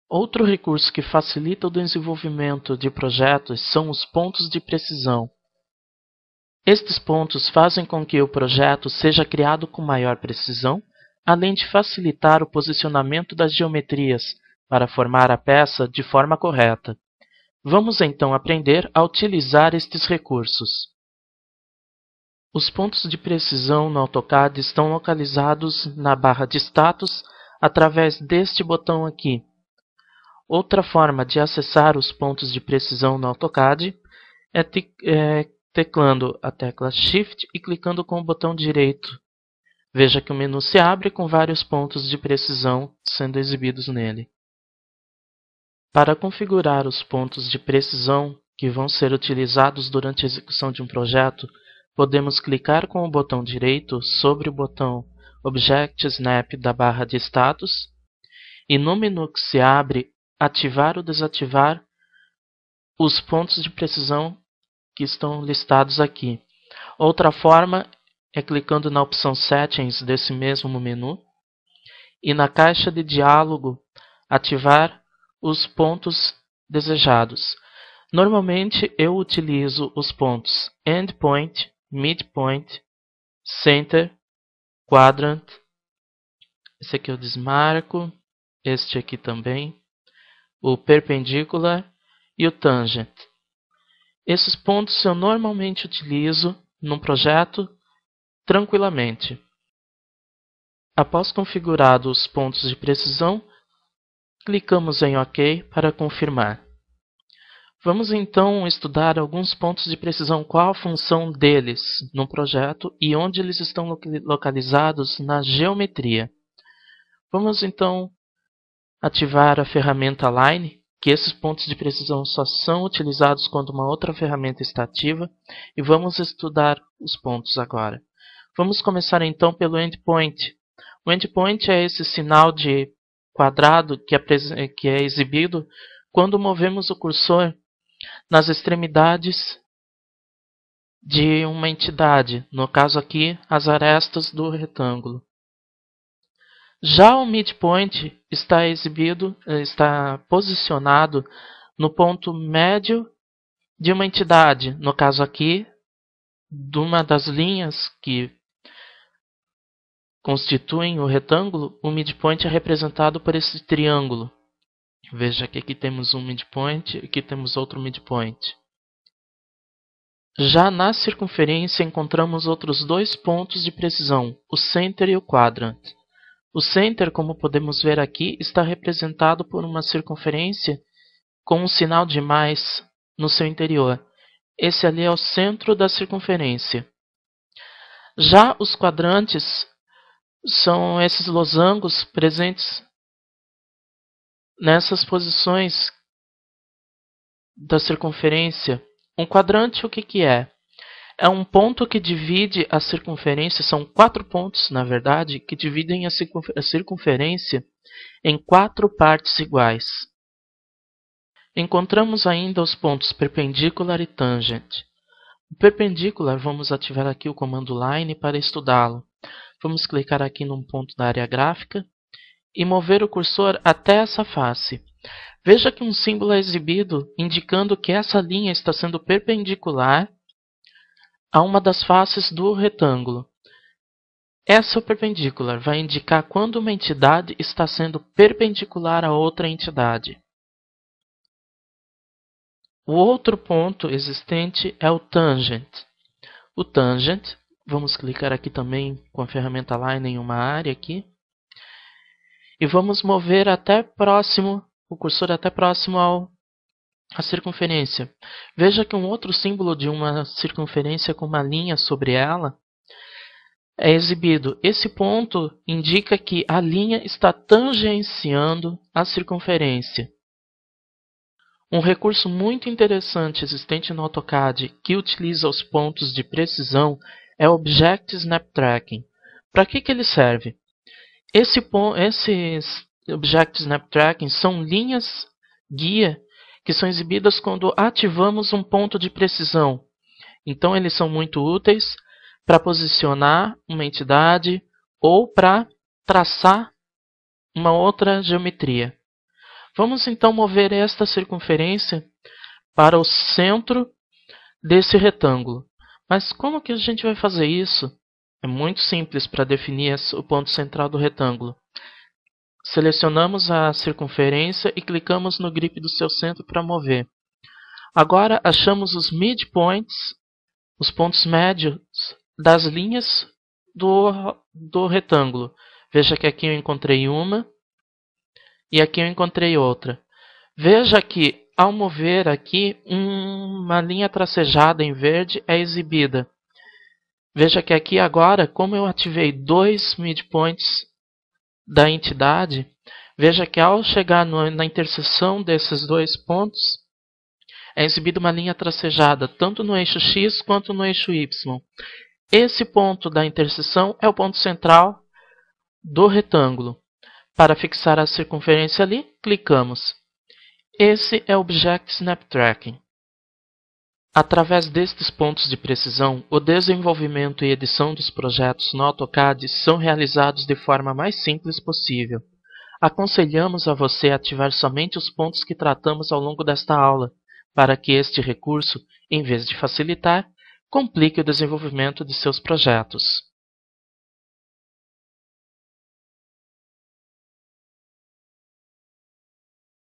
Outro recurso que facilita o desenvolvimento de projetos são os pontos de precisão. Estes pontos fazem com que o projeto seja criado com maior precisão, além de facilitar o posicionamento das geometrias para formar a peça de forma correta. Vamos então aprender a utilizar estes recursos. Os pontos de precisão no AutoCAD estão localizados na barra de status através deste botão aqui. Outra forma de acessar os pontos de precisão no AutoCAD é teclando a tecla Shift e clicando com o botão direito. Veja que o menu se abre com vários pontos de precisão sendo exibidos nele. Para configurar os pontos de precisão que vão ser utilizados durante a execução de um projeto, podemos clicar com o botão direito sobre o botão Object Snap da barra de status e no menu que se abre, ativar ou desativar os pontos de precisão que estão listados aqui. Outra forma é clicando na opção Settings desse mesmo menu e na caixa de diálogo ativar os pontos desejados. Normalmente eu utilizo os pontos Endpoint, Midpoint, Center, Quadrant. Esse aqui eu desmarco, este aqui também, o Perpendicular e o Tangent. Esses pontos eu normalmente utilizo num projeto tranquilamente. Após configurados os pontos de precisão, clicamos em OK para confirmar. Vamos então estudar alguns pontos de precisão, qual a função deles no projeto e onde eles estão localizados na geometria. Vamos então ativar a ferramenta Line, que esses pontos de precisão só são utilizados quando uma outra ferramenta está ativa, e vamos estudar os pontos agora. Vamos começar então pelo Endpoint. O Endpoint é esse sinal de quadrado que é exibido quando movemos o cursor nas extremidades de uma entidade, no caso aqui, as arestas do retângulo. Já o midpoint está posicionado no ponto médio de uma entidade, no caso aqui, de uma das linhas que constituem o retângulo. O midpoint é representado por esse triângulo. Veja que aqui temos um midpoint e aqui temos outro midpoint. Já na circunferência encontramos outros dois pontos de precisão, o center e o quadrant. O center, como podemos ver aqui, está representado por uma circunferência com um sinal de mais no seu interior. Esse ali é o centro da circunferência. Já os quadrantes são esses losangos presentes nessas posições da circunferência. Um quadrante, o que é? É um ponto que divide a circunferência, são 4 pontos, na verdade, que dividem a circunferência em 4 partes iguais. Encontramos ainda os pontos perpendicular e tangente. O perpendicular, vamos ativar aqui o comando Line para estudá-lo. Vamos clicar aqui num ponto da área gráfica e mover o cursor até essa face. Veja que um símbolo é exibido indicando que essa linha está sendo perpendicular a uma das faces do retângulo. Essa perpendicular vai indicar quando uma entidade está sendo perpendicular a outra entidade. O outro ponto existente é o tangent. O tangent, vamos clicar aqui também com a ferramenta Line em uma área aqui. E vamos mover até próximo, o cursor até próximo à circunferência. Veja que um outro símbolo de uma circunferência com uma linha sobre ela é exibido. Esse ponto indica que a linha está tangenciando a circunferência. Um recurso muito interessante existente no AutoCAD que utiliza os pontos de precisão é o Object Snap Tracking. Para que ele serve? Esses Object Snap Tracking são linhas guia que são exibidas quando ativamos um ponto de precisão. Então eles são muito úteis para posicionar uma entidade ou para traçar uma outra geometria. Vamos então mover esta circunferência para o centro desse retângulo. Mas como que a gente vai fazer isso? É muito simples para definir o ponto central do retângulo. Selecionamos a circunferência e clicamos no grip do seu centro para mover. Agora achamos os midpoints, os pontos médios das linhas do retângulo. Veja que aqui eu encontrei uma e aqui eu encontrei outra. Veja que ao mover aqui, uma linha tracejada em verde é exibida. Veja que aqui agora, como eu ativei dois midpoints da entidade, veja que ao chegar na interseção desses dois pontos, é exibida uma linha tracejada, tanto no eixo X quanto no eixo Y. Esse ponto da interseção é o ponto central do retângulo. Para fixar a circunferência ali, clicamos. Esse é o Object Snap Tracking. Através destes pontos de precisão, o desenvolvimento e edição dos projetos no AutoCAD são realizados de forma mais simples possível. Aconselhamos a você ativar somente os pontos que tratamos ao longo desta aula, para que este recurso, em vez de facilitar, complique o desenvolvimento de seus projetos.